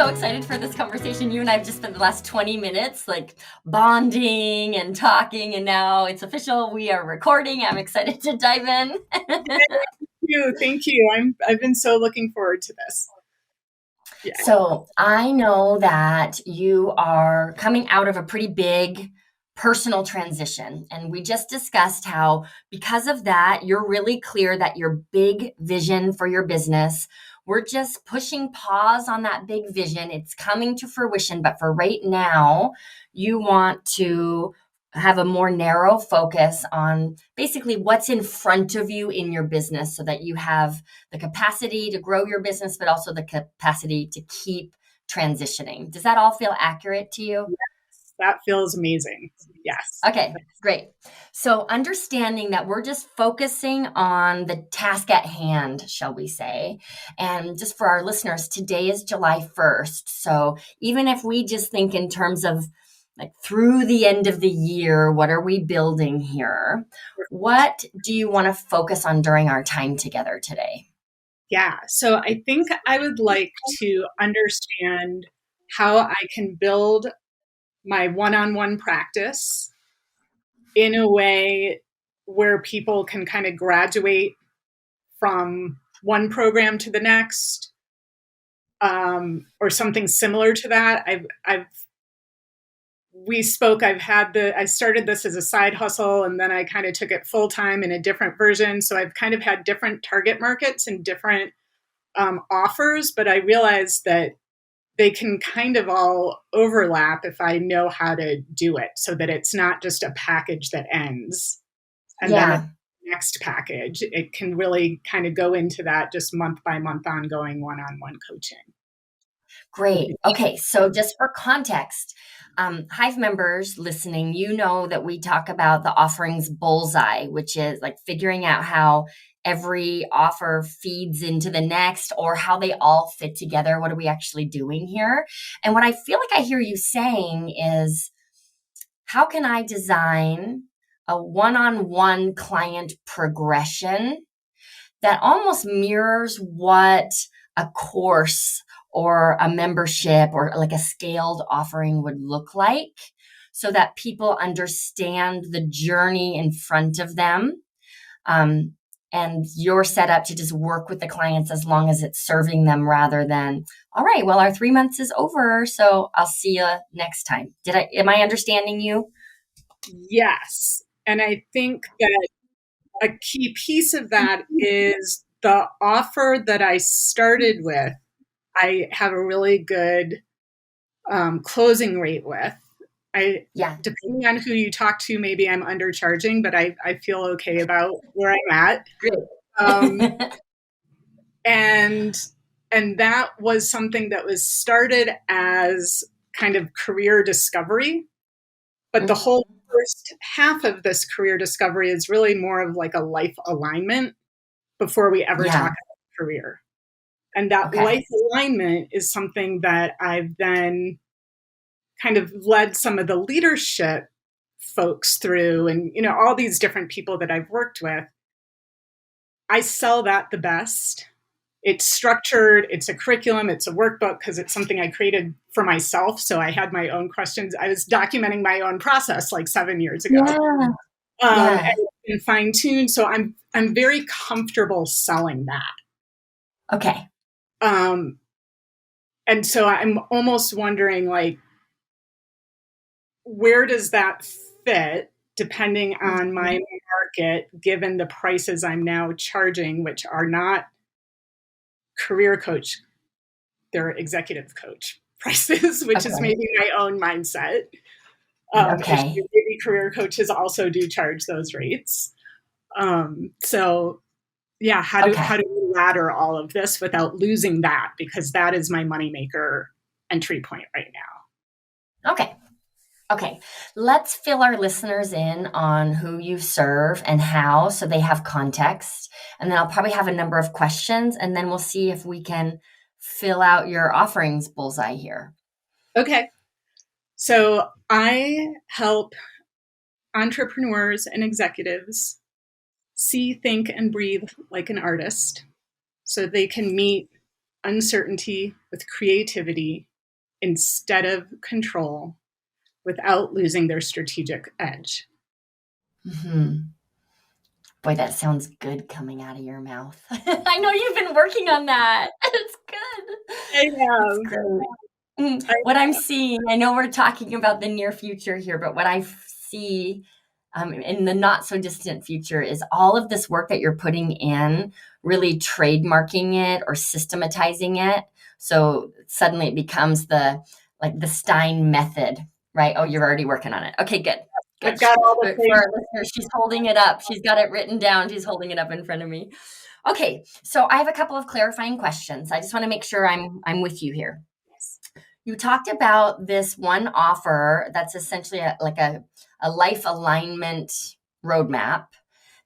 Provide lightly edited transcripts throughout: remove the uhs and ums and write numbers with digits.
so excited for this conversation. You and I have just spent the last 20 minutes like bonding and talking, and now it's official. We are recording. I'm excited to dive in. Thank you. I've been so looking forward to this. Yeah. So I know that you are coming out of a pretty big personal transition. And we just discussed how, because of that, you're really clear that your big vision for your business, we're just pushing pause on that big vision. It's coming to fruition. But for right now, you want to have a more narrow focus on basically what's in front of you in your business so that you have the capacity to grow your business, but also the capacity to keep transitioning. Does that all feel accurate to you? Yes, that feels amazing. Yes. Okay, great. So understanding that we're just focusing on the task at hand, shall we say. And just for our listeners, today is July 1st. So even if we just think in terms of like through the end of the year, what are we building here? What do you want to focus on during our time together today? Yeah, so I think I would like to understand how I can build my one-on-one practice in a way where people can kind of graduate from one program to the next, or something similar to that. I started this as a side hustle, and then I kind of took it full time in a different version. So I've kind of had different target markets and different offers, but I realized that they can kind of all overlap if I know how to do it so that it's not just a package that ends and then the next package. It can really kind of go into that just month by month ongoing one-on-one coaching. Great. Okay. So just for context, Hive members listening, you know that we talk about the offerings bullseye, which is like figuring out how every offer feeds into the next or how they all fit together. What are we actually doing here? And what I feel like I hear you saying is, how can I design a one-on-one client progression that almost mirrors what a course or a membership or like a scaled offering would look like, so that people understand the journey in front of them. And you're set up to just work with the clients as long as it's serving them, rather than, all right, well, our 3 months is over, so I'll see you next time. Am I understanding you? Yes. And I think that a key piece of that is the offer that I started with, I have a really good closing rate with. Depending on who you talk to, maybe I'm undercharging, but I feel okay about where I'm at. Good. And that was something that was started as kind of career discovery, but the whole first half of this career discovery is really more of like a life alignment before we ever talk about career. And that life alignment is something that I've then kind of led some of the leadership folks through, and, you know, all these different people that I've worked with. I sell that the best. It's structured, it's a curriculum, it's a workbook, because it's something I created for myself. So I had my own questions. I was documenting my own process like 7 years ago. And fine-tuned. So I'm very comfortable selling that. Okay. And so I'm almost wondering, like, where does that fit depending on my market, given the prices I'm now charging, which are not career coach, they're executive coach prices, which is maybe my own mindset. Maybe career coaches also do charge those rates. So yeah, how do we ladder all of this without losing that? Because that is my moneymaker entry point right now. Okay. Let's fill our listeners in on who you serve and how, so they have context. And then I'll probably have a number of questions, and then we'll see if we can fill out your offerings bullseye here. Okay. So I help entrepreneurs and executives see, think, and breathe like an artist, so they can meet uncertainty with creativity instead of control without losing their strategic edge. Mm-hmm. Boy, that sounds good coming out of your mouth. I know you've been working on that. It's good. I It's have. great. I What I'm seeing, I know we're talking about the near future here, but what I see in the not so distant future is all of this work that you're putting in, really trademarking it or systematizing it. So suddenly it becomes the Stein method, right? Oh, you're already working on it. Okay, good. I've Good. got all the For things. our listeners, she's holding it up. She's got it written down. She's holding it up in front of me. Okay, so I have a couple of clarifying questions. I just want to make sure I'm with you here. You talked about this one offer that's essentially a life alignment roadmap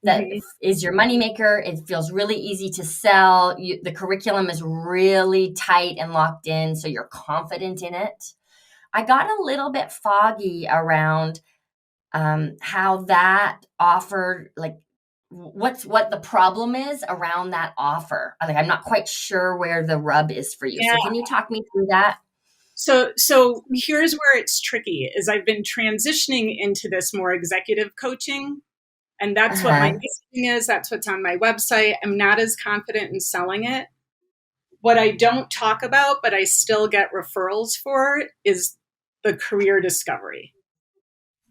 that Mhm. is your moneymaker. It feels really easy to sell. The curriculum is really tight and locked in, so you're confident in it. I got a little bit foggy around how that offer, what the problem is around that offer. I'm not quite sure where the rub is for you. Yeah. So can you talk me through that? So here's where it's tricky is I've been transitioning into this more executive coaching, and that's what my Uh-huh. messaging is. That's what's on my website. I'm not as confident in selling it. What I don't talk about, but I still get referrals for, is the career discovery.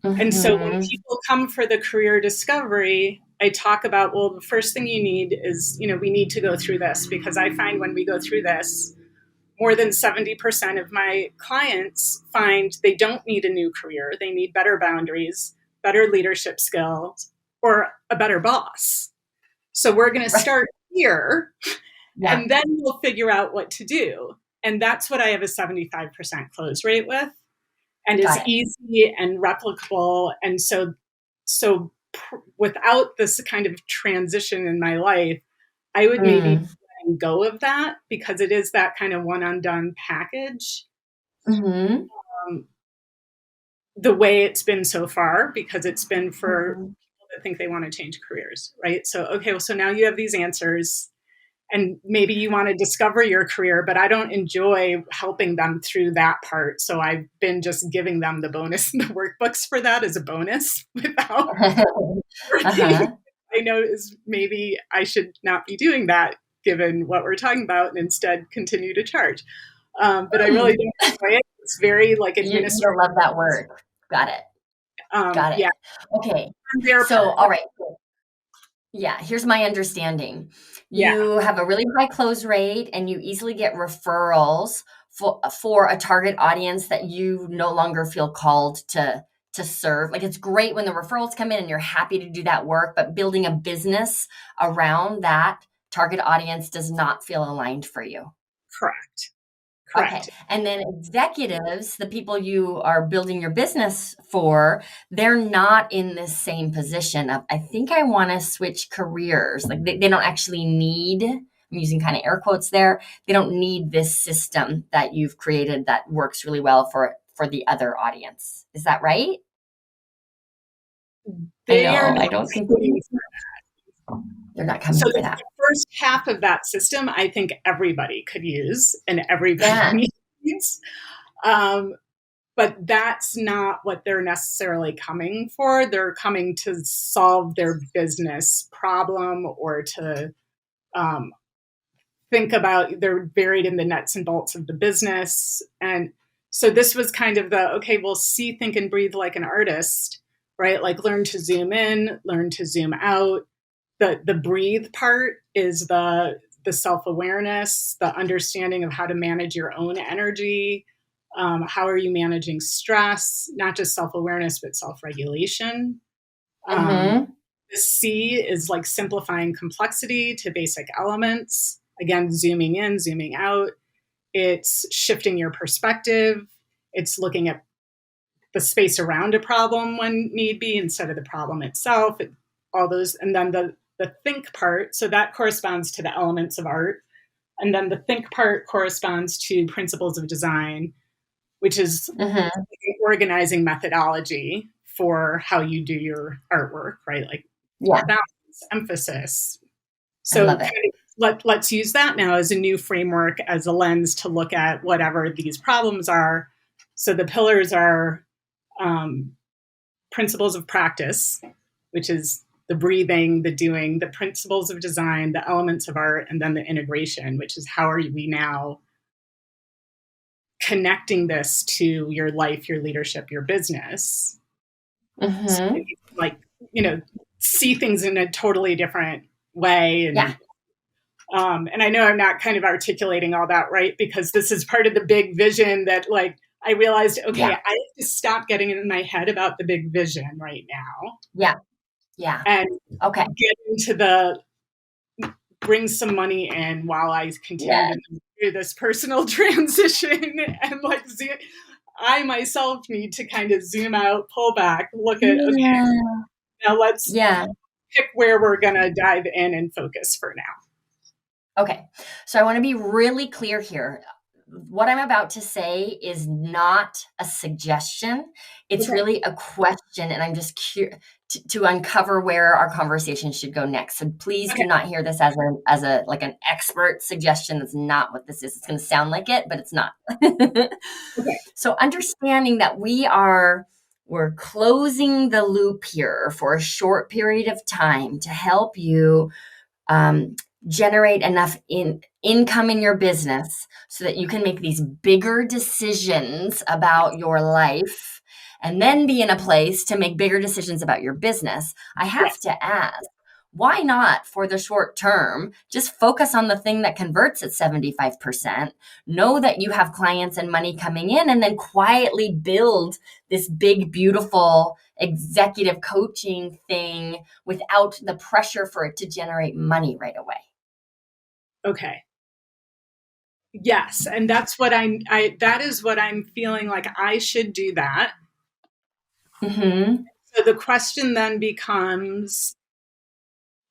And so when Mm-hmm. people come for the career discovery, I talk about, well, the first thing you need is, we need to go through this, because I find when we go through this, more than 70% of my clients find they don't need a new career. They need better boundaries, better leadership skills, or a better boss. So we're going to Right. start here, Yeah. and then we'll figure out what to do. And that's what I have a 75% close rate with, and is Got it. easy and replicable. And so without this kind of transition in my life, I would maybe Mm. letting go of that, because it is that kind of one undone package. Mm-hmm. Um, the way it's been so far, because it's been for Mm-hmm. people that think they want to change careers, right? So, okay, well, so now you have these answers, and maybe you want to discover your career, but I don't enjoy helping them through that part. So I've been just giving them the bonus, the workbooks for that as a bonus without working. Uh-huh. I know is maybe I should not be doing that given what we're talking about, and instead continue to charge. But I really Hmm. don't enjoy it. It's very like You administrative. don't love that word. Got it. Got it. Yeah, Okay. on their So, part. all right. Yeah, here's my understanding. Yeah, You have a really high close rate and you easily get referrals for a target audience that you no longer feel called to serve. Like it's great when the referrals come in and you're happy to do that work, but building a business around that target audience does not feel aligned for you. correct. Okay. Correct. And then executives, the people you are building your business for, they're not in this same position of, I think I want to switch careers. Like they don't actually need, I'm using kind of air quotes there, they don't need this system that you've created that works really well for the other audience. Is that right? I They are know. not I don't think coming. they're not So coming for the that. first half of that system, I think everybody could use and Yeah. everybody needs. Um, but that's not what they're necessarily coming for. They're coming to solve their business problem, or to um, think about, they're buried in the nuts and bolts of the business. And so this was kind of the, okay, well, see, think, and breathe like an artist, right? Like learn to zoom in, learn to zoom out. The breathe part is the self-awareness, the understanding of how to manage your own energy. How are you managing stress? Not just self-awareness, but self-regulation. Um, Mm-hmm. the C is like simplifying complexity to basic elements. Again, zooming in, zooming out. It's shifting your perspective. It's looking at the space around a problem when need be instead of the problem itself. All those, and then the think part. So that corresponds to the elements of art, and then the think part corresponds to principles of design, which is Mm-hmm. an organizing methodology for how you do your artwork, right? Like Yeah, balance, emphasis. I So love kind it. of let's use that now as a new framework, as a lens to look at whatever these problems are. So the pillars are principles of practice, which is the breathing, the doing, the principles of design, the elements of art, and then the integration, which is how are we now connecting this to your life, your leadership, your business. So like, see things in a totally different way. And Yeah. And I know I'm not kind of articulating all that right, because this is part of the big vision that like I realized, okay, Yeah. I have to stop getting in my head about the big vision right now. Yeah. Yeah. And Okay. get into the bring some money in while I continue to do this personal transition. And like, I myself need to kind of zoom out, pull back, look at, okay, now let's pick where we're going to dive in and focus for now. Okay. So I want to be really clear here. What I'm about to say is not a suggestion. It's really a question, and I'm just curious to uncover where our conversation should go next. So please do not hear this as a like an expert suggestion. That's not what this is. It's going to sound like it, but it's not. So understanding that we're closing the loop here for a short period of time to help you generate enough income in your business so that you can make these bigger decisions about your life and then be in a place to make bigger decisions about your business. I have to ask, why not for the short term, just focus on the thing that converts at 75%, know that you have clients and money coming in, and then quietly build this big, beautiful executive coaching thing without the pressure for it to generate money right away. Okay. Yes. And that's what that is what I'm feeling like I should do that. So the question then becomes,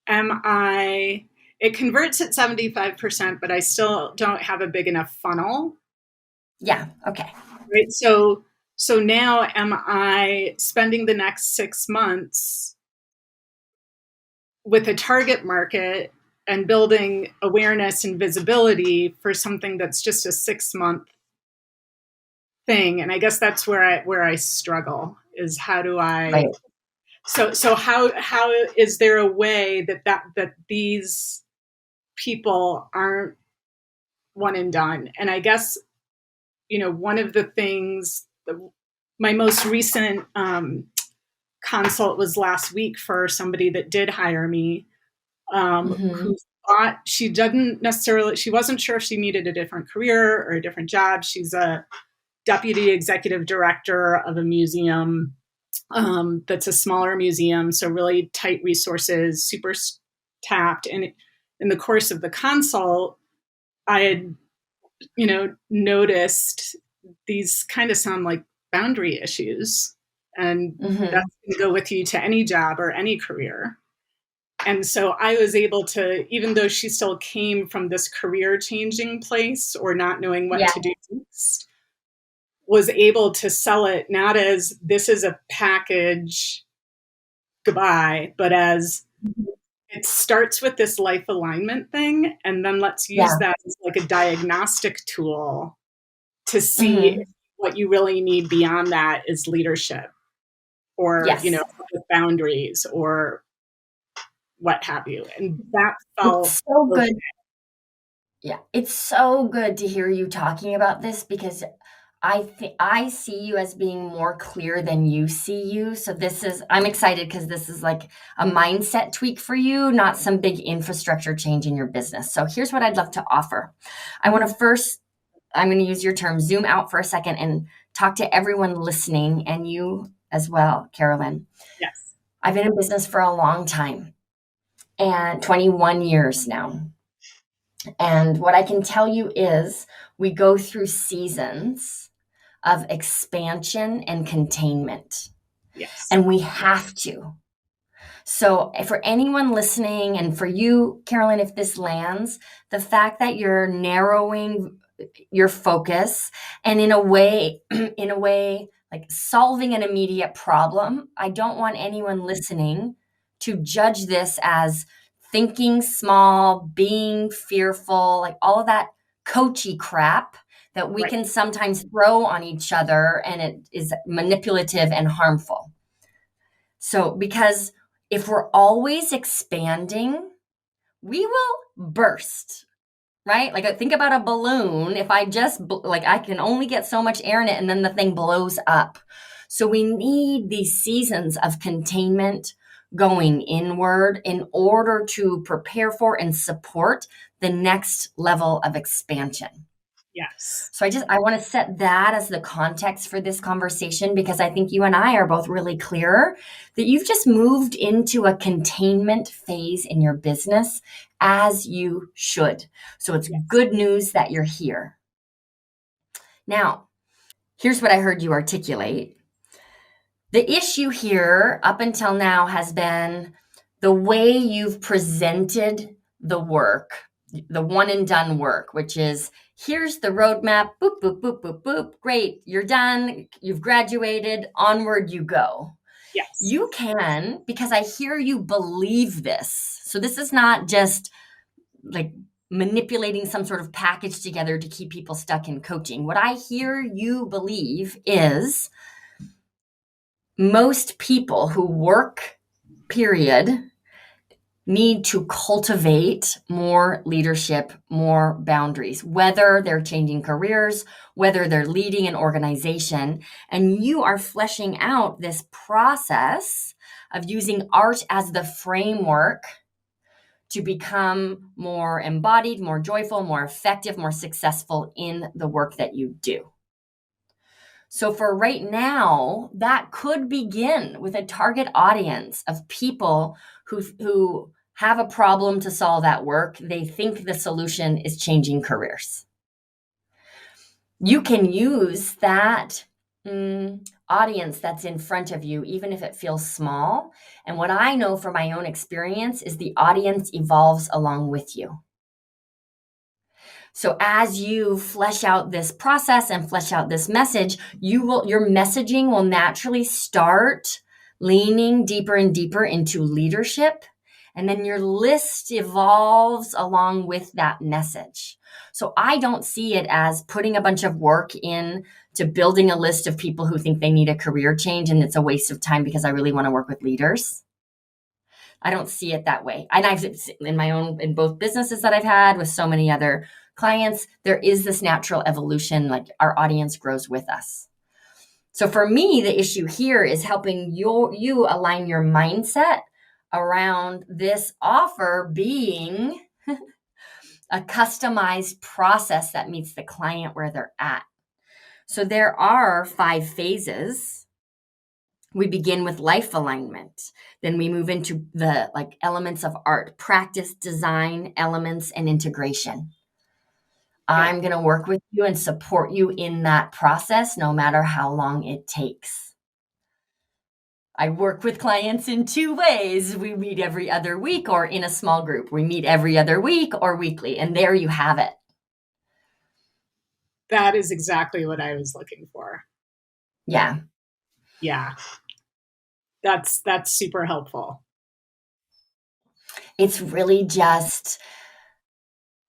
it converts at 75%, but I still don't have a big enough funnel. Yeah. Okay. Right. So now am I spending the next 6 months with a target market and building awareness and visibility for something that's just a 6-month thing? And I guess that's where I struggle, is how do I, so how is there a way that these people aren't one and done? And I guess, one of the things, my most recent consult was last week for somebody that did hire me, who thought she wasn't sure if she needed a different career or a different job. She's a deputy executive director of a museum that's a smaller museum, so really tight resources, super tapped. And in the course of the consult, I had, noticed these kind of sound like boundary issues, and that's going to go with you to any job or any career. And so I was able to, even though she still came from this career changing place or not knowing what to do next, was able to sell it not as this is a package, goodbye, but as it starts with this life alignment thing. And then let's use that as like a diagnostic tool to see if what you really need beyond that is leadership or, boundaries or what have you. And that felt so good. Yeah, it's so good to hear you talking about this, because I see you as being more clear than you see you. So I'm excited because this is like a mindset tweak for you, not some big infrastructure change in your business. So here's what I'd love to offer. I'm going to use your term, zoom out for a second and talk to everyone listening, and you as well, Carolyn. Yes. I've been in business for a long time, and 21 years now. And what I can tell you is we go through seasons of expansion and containment. Yes. And we have to. So for anyone listening, and for you, Carolyn, if this lands, the fact that you're narrowing your focus and in a way, like solving an immediate problem, I don't want anyone listening to judge this as thinking small, being fearful, like all of that coachy crap that we Right. can sometimes throw on each other, and it is manipulative and harmful. So, because if we're always expanding, we will burst, right? Like, think about a balloon. If I just, like, I can only get so much air in it and then the thing blows up. So, we need these seasons of containment going inward in order to prepare for and support the next level of expansion. Yes. So I want to set that as the context for this conversation, because I think you and I are both really clear that you've just moved into a containment phase in your business, as you should. So it's Yes. good news that you're here. Now, here's what I heard you articulate. The issue here up until now has been the way you've presented the work, the one and done work, which is here's the roadmap, boop, boop, boop, boop, boop. Great, you're done, you've graduated, onward you go. Yes. You can, because I hear you believe this. So this is not just like manipulating some sort of package together to keep people stuck in coaching. What I hear you believe is most people who work, period, need to cultivate more leadership, more boundaries, whether they're changing careers, whether they're leading an organization. And you are fleshing out this process of using art as the framework to become more embodied, more joyful, more effective, more successful in the work that you do. So for right now, that could begin with a target audience of people who have a problem to solve at work. They think the solution is changing careers. You can use that audience that's in front of you, even if it feels small. And what I know from my own experience is the audience evolves along with you. So as you flesh out this process and flesh out this message, your messaging will naturally start leaning deeper and deeper into leadership. And then your list evolves along with that message. So I don't see it as putting a bunch of work in to building a list of people who think they need a career change and it's a waste of time because I really want to work with leaders. I don't see it that way. And I've in both businesses that I've had with so many other clients, there is this natural evolution, like our audience grows with us. So for me, the issue here is helping you align your mindset around this offer being a customized process that meets the client where they're at. So there are 5 phases. We begin with life alignment. Then we move into the elements of art, practice, design, elements, and integration. I'm going to work with you and support you in that process, no matter how long it takes. I work with clients in 2 ways. We meet every other week or in a small group. We meet every other week or weekly, and there you have it. That is exactly what I was looking for. Yeah. Yeah. That's super helpful. It's really just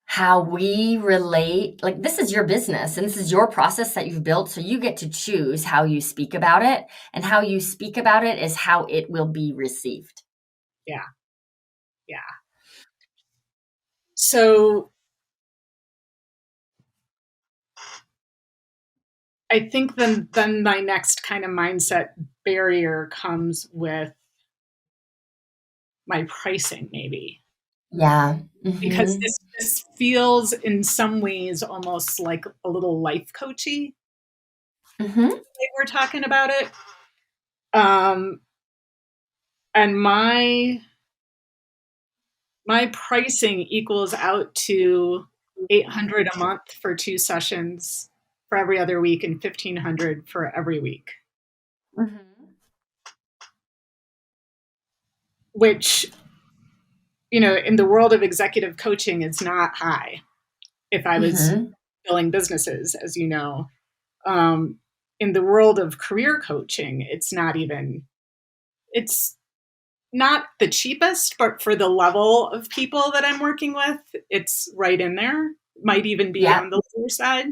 how we relate. Like, this is your business and this is your process that you've built. So you get to choose how you speak about it, and how you speak about it is how it will be received. Yeah. Yeah. So I think then my next kind of mindset barrier comes with my pricing, maybe. Yeah. Because Mm-hmm. this feels in some ways almost like a little life coachy. Mm-hmm. We're talking about it. And my pricing equals out to $800 a month for 2 sessions for every other week and $1,500 for every week. Mm-hmm. Which, in the world of executive coaching, it's not high. If I was Mm-hmm. building businesses, as you know, in the world of career coaching, it's not even. It's not the cheapest, but for the level of people that I'm working with, it's right in there. Might even be Yeah. on the lower side.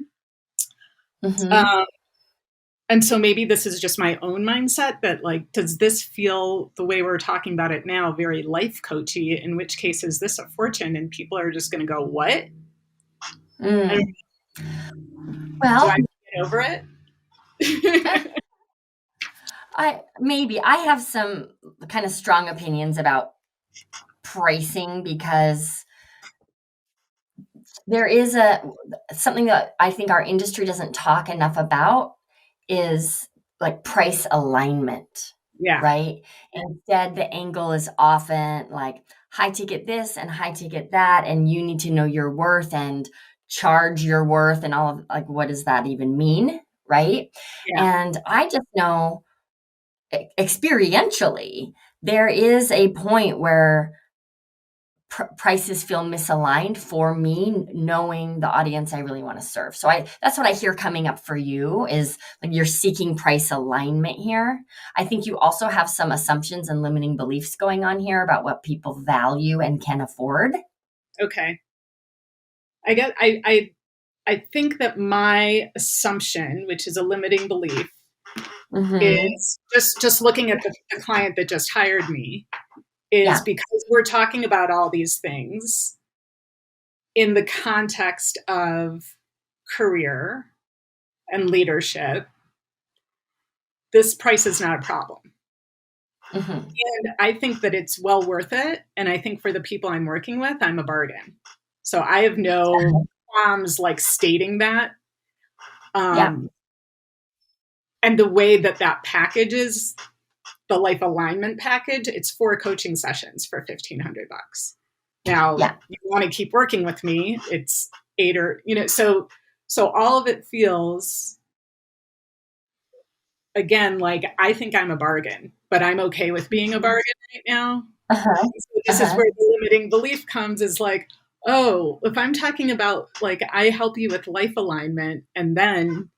Mm-hmm. Um, and so maybe this is just my own mindset that like, does this feel the way we're talking about it now, very life coachy, in which case is this a fortune? And people are just going to go, what? And Mm. do I Well, get over eh, it? I have some kind of strong opinions about pricing because there is a something that I think our industry doesn't talk enough about is like price alignment, Yeah. right? Instead, the angle is often like high ticket this and high ticket that, and you need to know your worth and charge your worth and all of like what does that even mean, right? Yeah. And I just know experientially there is a point where prices feel misaligned for me knowing the audience I really want to serve. So I that's what I hear coming up for you is like you're seeking price alignment here. I think you also have some assumptions and limiting beliefs going on here about what people value and can afford. Okay. I get I think that my assumption, which is a limiting belief, Mhm. is just looking at the client that just hired me, is Yeah. because we're talking about all these things in the context of career and leadership, this price is not a problem. Mhm. And I think that it's well worth it. And I think for the people I'm working with, I'm a bargain. So I have no qualms like stating that. Yeah. Um, and the way that that package is, the life alignment package, it's 4 coaching sessions for $1,500. Now, Yeah. you want to keep working with me, it's 8 or, so all of it feels, again, like I think I'm a bargain, but I'm okay with being a bargain right now. Uh-huh. So this is Uh-huh. where the limiting belief comes, is like, oh, if I'm talking about like I help you with life alignment, and then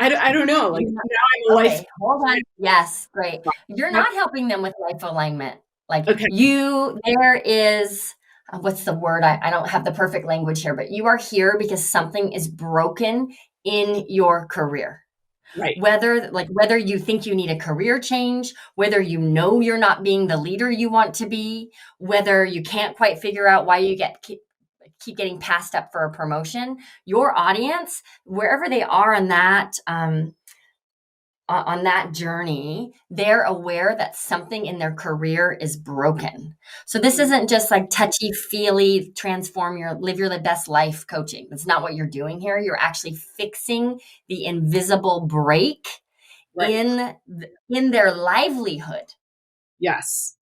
I don't know, like You're not now I'm a life. okay, hold on. Yes, great. You're not helping them with life alignment. Like Okay, there is, what's the word? I don't have the perfect language here, but you are here because something is broken in your career. right, Whether you think you need a career change, whether you know you're not being the leader you want to be, whether you can't quite figure out why you keep getting passed up for a promotion, your audience, wherever they are on that journey, they're aware that something in their career is broken. So this isn't just like touchy feely live your best life coaching. That's not what you're doing here. You're actually fixing the invisible break right, in their livelihood. yes,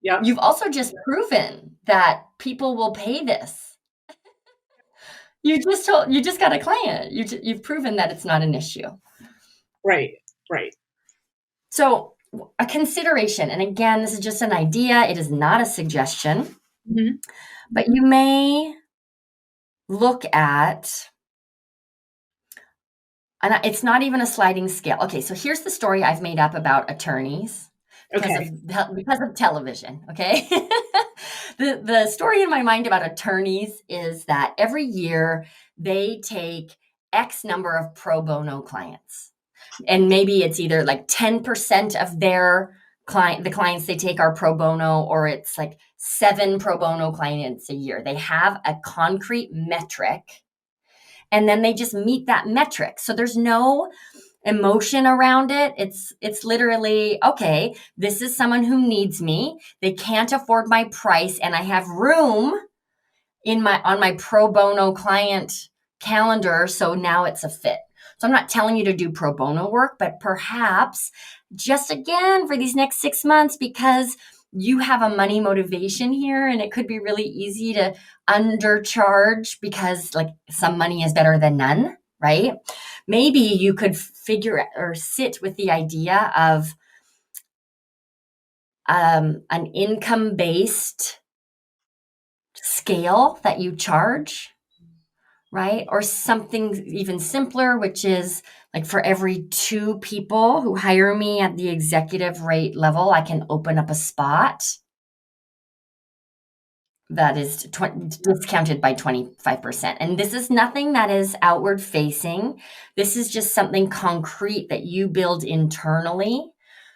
yep, You've also just proven that people will pay this. You just got a client. You've proven that it's not an issue. right, right, So, a consideration, and again, this is just an idea, it is not a suggestion, hmm, but you may look at, and it's not even a sliding scale. Okay, so here's the story I've made up about attorneys okay, because of television. Okay, the story in my mind about attorneys is that every year they take X number of pro bono clients. And maybe it's either like 10% of the clients they take are pro bono, or it's like 7 pro bono clients a year. They have a concrete metric and then they just meet that metric. So there's no emotion around it. It's literally, okay, this is someone who needs me. They can't afford my price and I have room on my pro bono client calendar, so now it's a fit. So I'm not telling you to do pro bono work, but perhaps just again for these next 6 months, because you have a money motivation here and it could be really easy to undercharge because like some money is better than none, right? Maybe you could figure or sit with the idea of an income based scale that you charge, right? Or something even simpler, which is like for every 2 people who hire me at the executive rate level, I can open up a spot that is discounted by 25%. And this is nothing that is outward facing. This is just something concrete that you build internally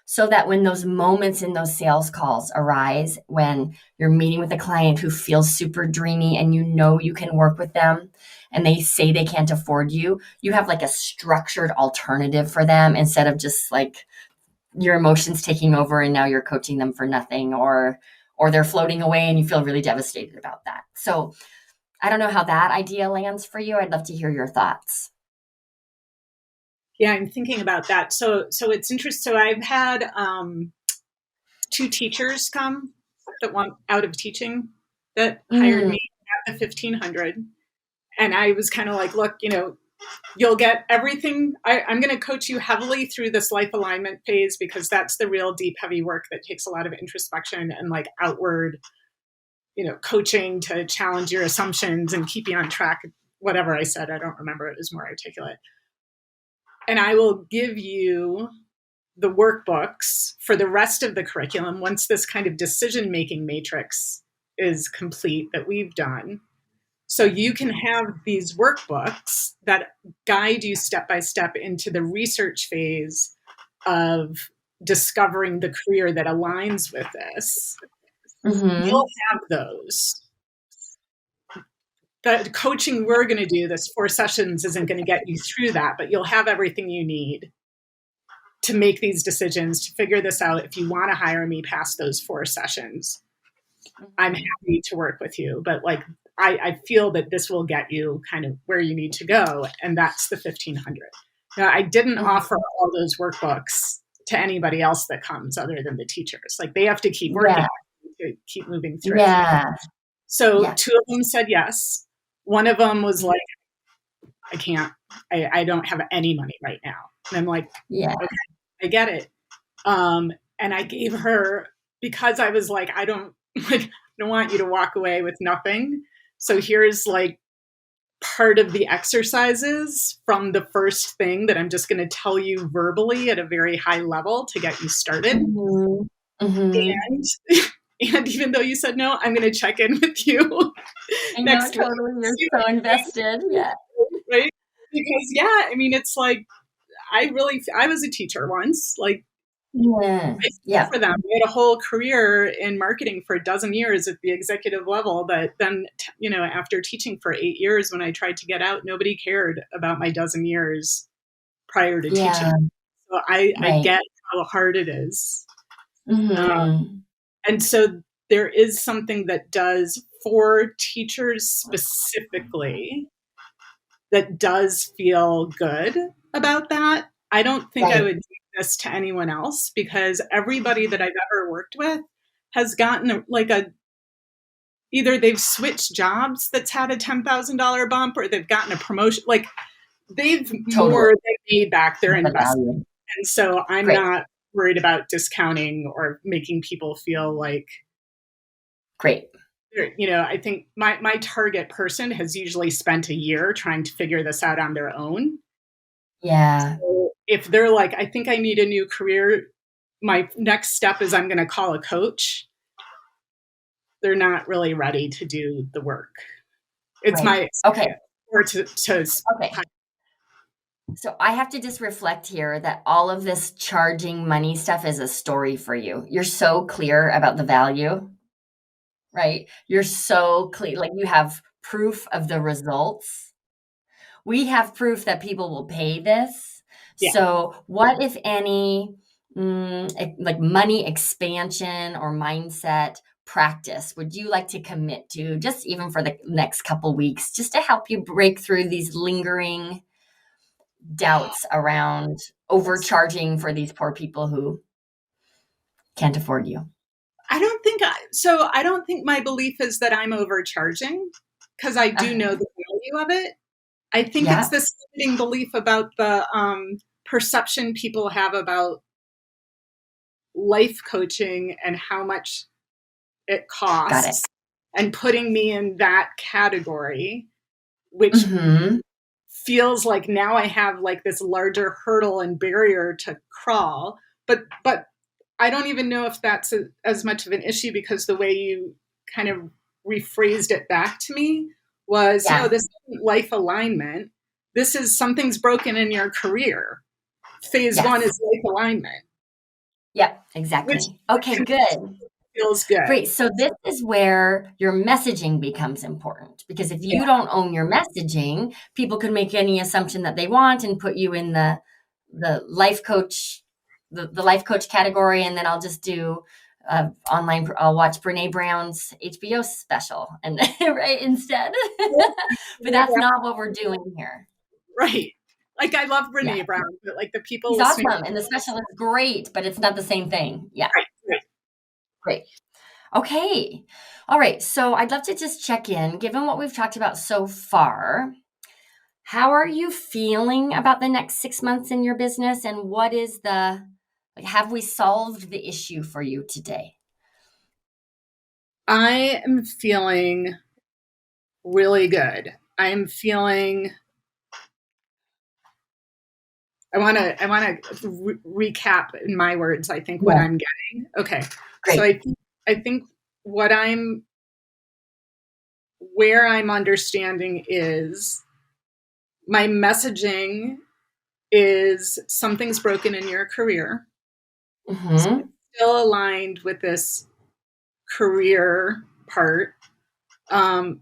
so that when those moments in those sales calls arise, when you're meeting with a client who feels super dreamy and you know you can work with them and they say they can't afford you, you have like a structured alternative for them instead of just like your emotions taking over and now you're coaching them for nothing, or they're floating away and you feel really devastated about that. So I don't know how that idea lands for you. I'd love to hear your thoughts. Yeah, I'm thinking about that. So it's interesting. So I've had 2 teachers come that want out of teaching that hired me at the 1500. And I was kind of like, look, you'll get everything. I'm going to coach you heavily through this life alignment phase because that's the real deep, heavy work that takes a lot of introspection and like outward, coaching to challenge your assumptions and keep you on track. Whatever I said, I don't remember. It was more articulate. And I will give you the workbooks for the rest of the curriculum once this kind of decision-making matrix is complete that we've done. So you can have these workbooks that guide you step by step into the research phase of discovering the career that aligns with this. You'll have those. The coaching we're going to do, this 4 sessions, isn't going to get you through that, but you'll have everything you need to make these decisions, to figure this out. If you want to hire me past those 4 sessions, I'm happy to work with you. But like, I feel that this will get you kind of where you need to go. And that's the 1500. Now, I didn't offer all those workbooks to anybody else that comes other than the teachers. Like they have to keep working to keep moving through. So 2 of them said yes. One of them was like, I can't, I don't have any money right now. And I'm like, okay, I get it. And I gave her, because I was like, I don't want you to walk away with nothing. So here's like part of the exercises from the first thing that I'm just going to tell you verbally at a very high level to get you started. And even though you said no, I'm going to check in with you next week. You're so invested. Yeah. Right? Because it's like, I was a teacher once, like, I spoke for them. I had a whole career in marketing for 12 years at the executive level. But then, after teaching for 8 years, when I tried to get out, nobody cared about my 12 years prior to teaching. So I get how hard it is. And so there is something that does for teachers specifically that does feel good about that. I don't think I would do this to anyone else because everybody that I've ever worked with has gotten either they've switched jobs that's had a $10,000 bump or they've gotten a promotion. Like they've more than made back their investment. And so I'm not worried about discounting or making people feel like I think my target person has usually spent a year trying to figure this out on their own. So if they're like, I think I need a new career, my next step is I'm going to call a coach. They're not really ready to do the work. It's my or to So I have to just reflect here that all of this charging money stuff is a story for you. You're so clear about the value, right? You're so clear, like you have proof of the results. We have proof that people will pay this. So what, if any, like money expansion or mindset practice would you like to commit to, just even for the next couple weeks, just to help you break through these lingering doubts around overcharging for these poor people who can't afford you? I don't think my belief is that I'm overcharging because I do know the value of it. I think it's this limiting belief about the perception people have about life coaching and how much it costs and putting me in that category which Mm-hmm. feels like now I have like this larger hurdle and barrier to crawl. But I don't even know if that's as much of an issue, because the way you kind of rephrased it back to me was, no, Yeah. this isn't life alignment. This is something's broken in your career. Phase one Yes. is life alignment, Yep. which Exactly. Okay, good. feels good. Great. So this is where your messaging becomes important, because if Yeah. you don't own your messaging, people can make any assumption that they want and put you in the life coach, the life coach category, and then I'll just do online. I'll watch Brene Brown's HBO special and right instead. But that's not what we're doing here. Right. Like I love Yeah, Brene Brown, but like the people he's listening. awesome, and the special is great, but it's not the same thing. Yeah, Right, right. great. Okay. All right. So I'd love to just check in, given what we've talked about so far. How are you feeling about the next 6 months in your business? And what is like, have we solved the issue for you today? I am feeling really good. I'm feeling. I want to recap in my words, I think, what Yeah. I'm getting. Okay. So Great. I think what where I'm understanding is my messaging is something's broken in your career. So Mm-hmm. it's still aligned with this career part. Um,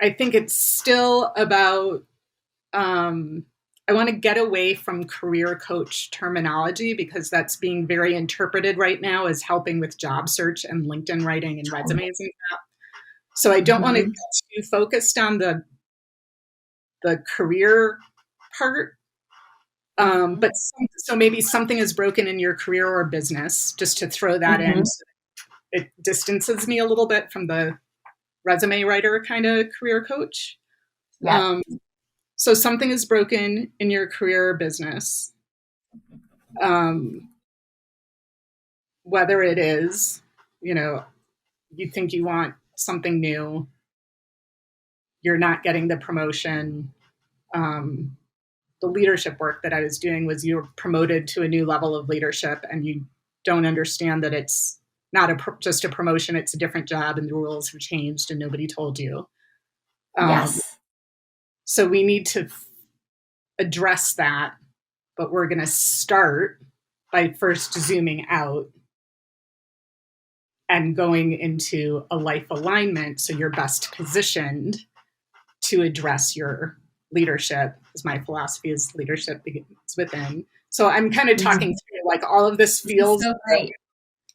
I think it's still about, I want to get away from career coach terminology, because that's being very interpreted right now as helping with job search and LinkedIn writing and resumes and stuff. So I don't want to Mm-hmm. get too focused on the career part. But so maybe something is broken in your career or business, just to throw that in. Mm-hmm. So it distances me a little bit from the resume writer kind of career coach. Yeah. Um, so something is broken in your career or business. Um, whether it is, you think you want something new, you're not getting the promotion. Um, the leadership work that I was doing was you're promoted to a new level of leadership, and you don't understand that it's not just a promotion, it's a different job, and the rules have changed and nobody told you. Yes. So we need to address that, but we're going to start by first zooming out and going into a life alignment, so you're best positioned to address your leadership, because my philosophy is leadership begins within. So I'm kind of talking Mhm. through like all of this This is feels, so great.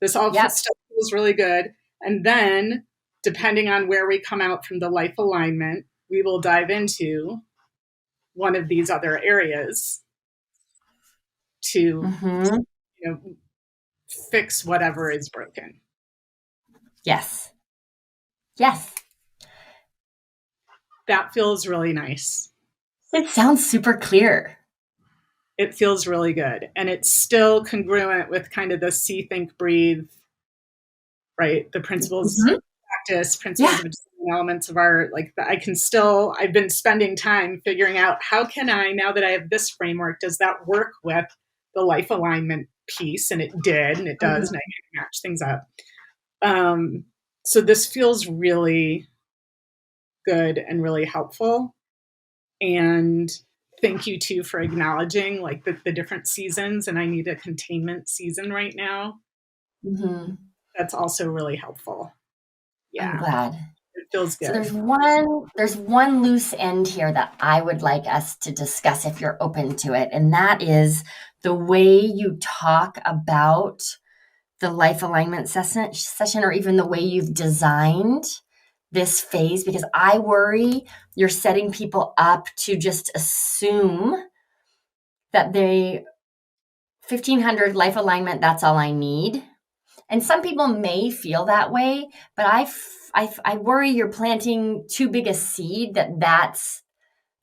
this all Yep. stuff feels really good. And then depending on where we come out from the life alignment, we will dive into one of these other areas to, Mm-hmm. you know, fix whatever is broken. Yes. Yes. That feels really nice. It sounds super clear. It feels really good. And it's still congruent with kind of the see, think, breathe, right? The principles Mm-hmm. of practice, Yeah. principles of design, elements of art. Like I've been spending time figuring out, how can I, now that I have this framework, does that work with the life alignment piece? And it did, and it does, Mm-hmm. and I can match things up. So this feels really good and really helpful. And thank you too for acknowledging like the different seasons. And I need a containment season right now. Mm-hmm. That's also really helpful. I'm Yeah, glad. it feels So good. there's one loose end here that I would like us to discuss if you're open to it, and that is the way you talk about the life alignment session, or even the way you've designed this phase, because I worry you're setting people up to just assume that 1500 life alignment, that's all I need. And some people may feel that way, but I worry you're planting too big a seed that's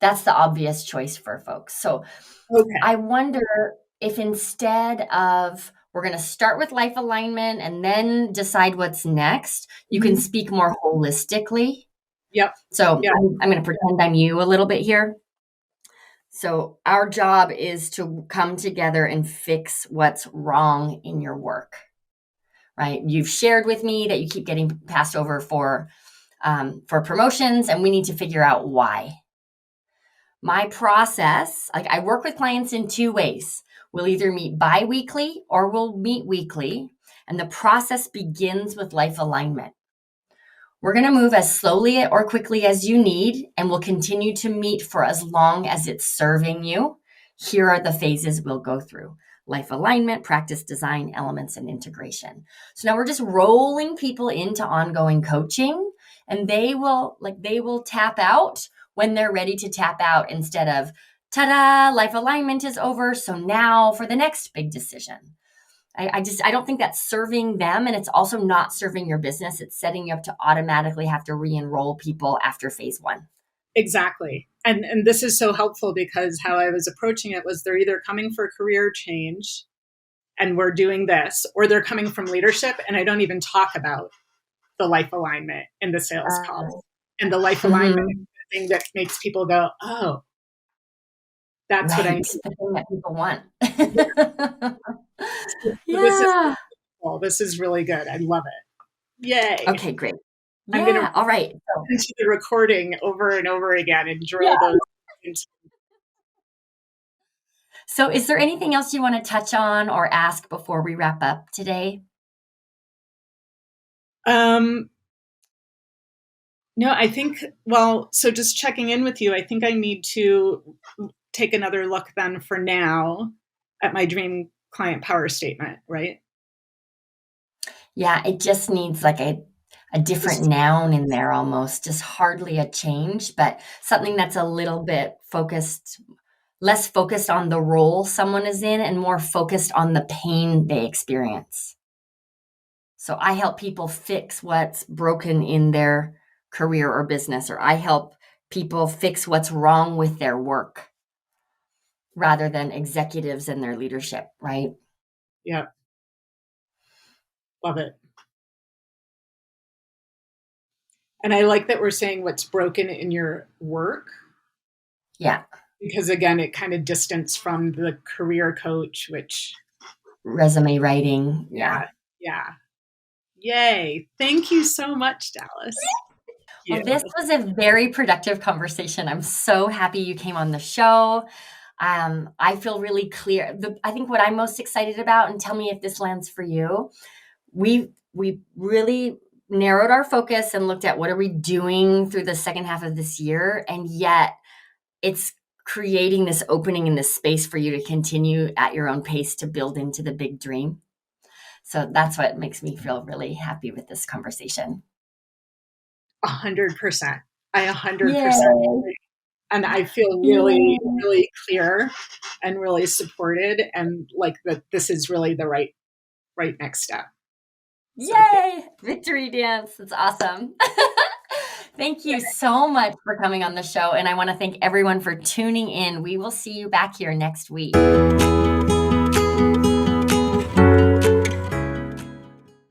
the obvious choice for folks. So Okay. I wonder if instead of we're going to start with life alignment and then decide what's next, you can Mhm. speak more holistically. Yep. So Yeah. I'm going to pretend I'm you a little bit here. So our job is to come together and fix what's wrong in your work, right? You've shared with me that you keep getting passed over for promotions, and we need to figure out why. My process, like I work with clients in two ways. We'll either meet bi-weekly or we'll meet weekly. And the process begins with life alignment. We're going to move as slowly or quickly as you need, and we'll continue to meet for as long as it's serving you. Here are the phases we'll go through: life alignment, practice design, elements, and integration. So now we're just rolling people into ongoing coaching, and they will tap out when they're ready to tap out, instead of, ta-da, life alignment is over, so now for the next big decision. I don't think that's serving them, and it's also not serving your business. It's setting you up to automatically have to re-enroll people after phase one. Exactly. And this is so helpful, because how I was approaching it was they're either coming for career change and we're doing this, or they're coming from leadership, and I don't even talk about the life alignment in the sales call. And the life alignment is the thing that makes people go, oh, that's right. what I need. The thing that people want. Yeah. This is really good. I love it. Yay. Okay, great. I'm going to all right. listen to the recording over and over again and drill those into. So is there anything else you want to touch on or ask before we wrap up today? No, I think, so just checking in with you, I think I need to take another look then for now at my dream client power statement, right? Yeah, it just needs like a different noun in there almost, just hardly a change, but something that's a little bit less focused on the role someone is in and more focused on the pain they experience. So I help people fix what's broken in their career or business, or I help people fix what's wrong with their work rather than executives and their leadership, right? Yeah. Love it. And I like that we're saying what's broken in your work. Yeah. Because again, it kind of distanced from the career coach, which resume writing. Yeah. Yay. Thank you so much, Dallas. Well, this was a very productive conversation. I'm so happy you came on the show. I feel really clear. I think what I'm most excited about, and tell me if this lands for you, we really narrowed our focus and looked at what are we doing through the second half of this year, and yet it's creating this opening in this space for you to continue at your own pace to build into the big dream. So that's what makes me feel really happy with this conversation. 100%. I 100% agree. And I feel really, really clear and really supported, and like that this is really the right next step. Yay! Victory dance. That's awesome. Thank you so much for coming on the show. And I want to thank everyone for tuning in. We will see you back here next week.